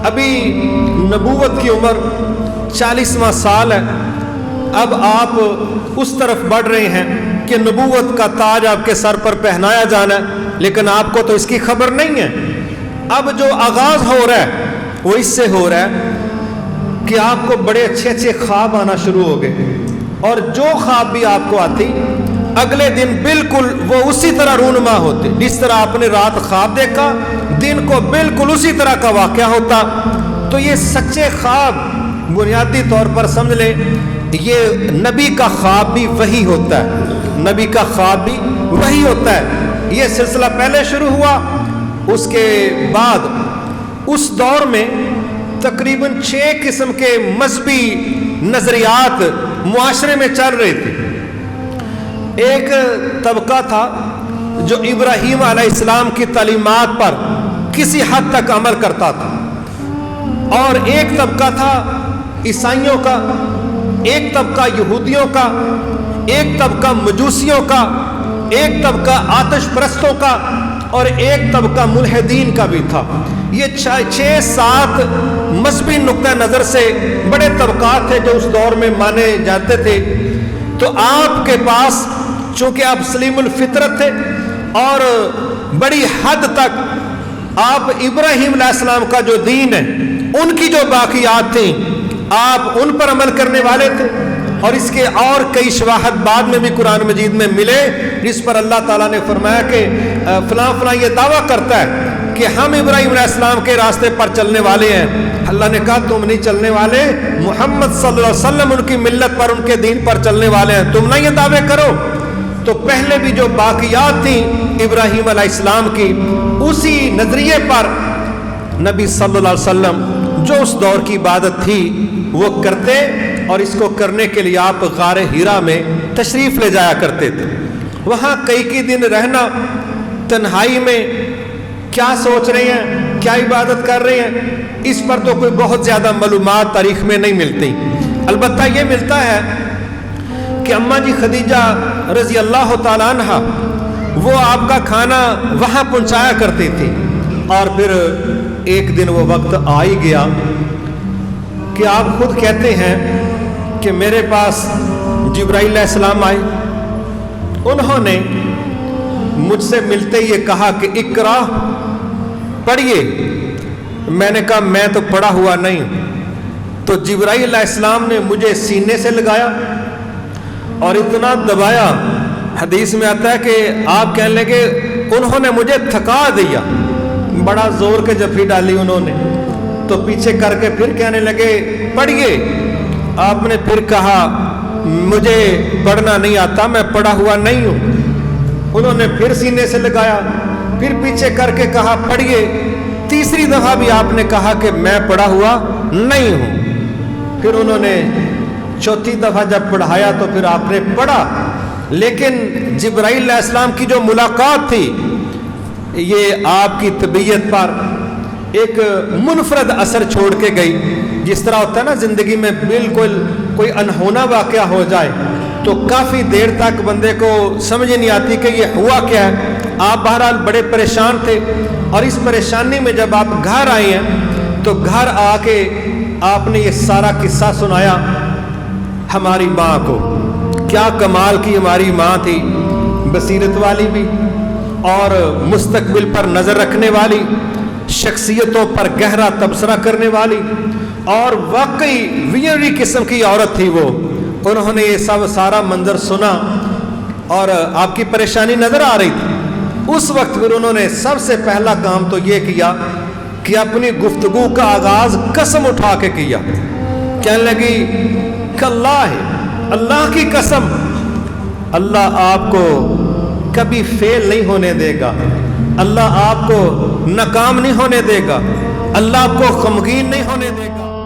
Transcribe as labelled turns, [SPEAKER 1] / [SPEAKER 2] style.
[SPEAKER 1] ابھی نبوت کی عمر 40واں سال ہے، اب آپ اس طرف بڑھ رہے ہیں کہ نبوت کا تاج آپ کے سر پر پہنایا جانا ہے، لیکن آپ کو تو اس کی خبر نہیں ہے۔ اب جو آغاز ہو رہا ہے وہ اس سے ہو رہا ہے کہ آپ کو بڑے اچھے اچھے خواب آنا شروع ہو گئے، اور جو خواب بھی آپ کو آتی اگلے دن بالکل وہ اسی طرح رونما ہوتے، جس طرح آپ نے رات خواب دیکھا دن کو بالکل اسی طرح کا واقعہ ہوتا۔ تو یہ سچے خواب بنیادی طور پر سمجھ لیں، یہ نبی کا خواب بھی وہی ہوتا ہے، نبی کا خواب بھی وہی ہوتا ہے۔ یہ سلسلہ پہلے شروع ہوا، اس کے بعد اس دور میں تقریباً 6 قسم کے مذہبی نظریات معاشرے میں چل رہے تھے۔ ایک طبقہ تھا جو ابراہیم علیہ السلام کی تعلیمات پر کسی حد تک عمل کرتا تھا، اور ایک طبقہ تھا عیسائیوں کا، ایک طبقہ یہودیوں کا، ایک طبقہ مجوسیوں کا، ایک طبقہ آتش پرستوں کا، اور ایک طبقہ ملحدین کا بھی تھا۔ یہ 6-7 مذہبی نقطہ نظر سے بڑے طبقات تھے جو اس دور میں مانے جاتے تھے۔ تو آپ کے پاس چونکہ آپ سلیم الفطرت تھے اور بڑی حد تک آپ ابراہیم علیہ السلام کا جو دین ہے ان کی جو باقیات تھیں آپ ان پر عمل کرنے والے تھے، اور اس کے اور کئی شواہد بعد میں بھی قرآن مجید میں ملے جس پر اللہ تعالیٰ نے فرمایا کہ فلاں فلاں یہ دعویٰ کرتا ہے کہ ہم ابراہیم علیہ السلام کے راستے پر چلنے والے ہیں۔ اللہ نے کہا تم نہیں چلنے والے، محمد صلی اللہ علیہ وسلم ان کی ملت پر ان کے دین پر چلنے والے ہیں، تم نہ یہ دعوے کرو۔ تو پہلے بھی جو باقیات تھیں ابراہیم علیہ السلام کی، اسی نظریے پر نبی صلی اللہ علیہ وسلم جو اس دور کی عبادت تھی وہ کرتے، اور اس کو کرنے کے لیے آپ غار ہیرا میں تشریف لے جایا کرتے تھے۔ وہاں کئی دن رہنا، تنہائی میں کیا سوچ رہے ہیں، کیا عبادت کر رہے ہیں، اس پر تو کوئی بہت زیادہ معلومات تاریخ میں نہیں ملتی۔ البتہ یہ ملتا ہے کہ اماں جی خدیجہ رضی اللہ تعالیٰ عنہ وہ آپ کا کھانا وہاں پہنچایا کرتی تھی، اور پھر ایک دن وہ وقت آ ہی گیا کہ آپ خود کہتے ہیں کہ میرے پاس جبرائیل علیہ السلام آئے، انہوں نے مجھ سے ملتے یہ کہا کہ اقرا، پڑھیے۔ میں نے کہا میں تو پڑھا ہوا نہیں۔ تو جبرائیل علیہ السلام نے مجھے سینے سے لگایا اور اتنا دبایا، حدیث میں آتا ہے کہ آپ کہنے لگے انہوں نے مجھے تھکا دیا، بڑا زور کے جفی ڈالی انہوں نے۔ تو پیچھے کر کے پھر کہنے لگے پڑھیے۔ آپ نے پھر کہا مجھے پڑھنا نہیں آتا، میں پڑھا ہوا نہیں ہوں۔ انہوں نے پھر سینے سے لگایا، پھر پیچھے کر کے کہا پڑھیے۔ تیسری دفعہ بھی آپ نے کہا کہ میں پڑھا ہوا نہیں ہوں۔ پھر انہوں نے چوتھی دفعہ جب پڑھایا تو پھر آپ نے پڑھا، لیکن جبرائیل علیہ السلام کی جو ملاقات تھی یہ آپ کی طبیعت پر ایک منفرد اثر چھوڑ کے گئی۔ جس طرح ہوتا ہے نا زندگی میں بالکل کوئی انہونا واقعہ ہو جائے تو کافی دیر تک بندے کو سمجھ نہیں آتی کہ یہ ہوا کیا ہے۔ آپ بہرحال بڑے پریشان تھے، اور اس پریشانی میں جب آپ گھر آئے ہیں تو گھر آ کے آپ نے یہ سارا قصہ سنایا ہماری ماں کو۔ کیا کمال کی ہماری ماں تھی، بصیرت والی بھی اور مستقبل پر نظر رکھنے والی، شخصیتوں پر گہرا تبصرہ کرنے والی، اور واقعی ویری قسم کی عورت تھی وہ۔ انہوں نے یہ سب سارا منظر سنا اور آپ کی پریشانی نظر آ رہی تھی۔ اس وقت پھر انہوں نے سب سے پہلا کام تو یہ کیا کہ اپنی گفتگو کا آغاز قسم اٹھا کے کیا۔ کہنے لگی کہ اللہ کی قسم، اللہ آپ کو کبھی فیل نہیں ہونے دے گا، اللہ آپ کو ناکام نہیں ہونے دے گا، اللہ آپ کو غمگین نہیں ہونے دے گا۔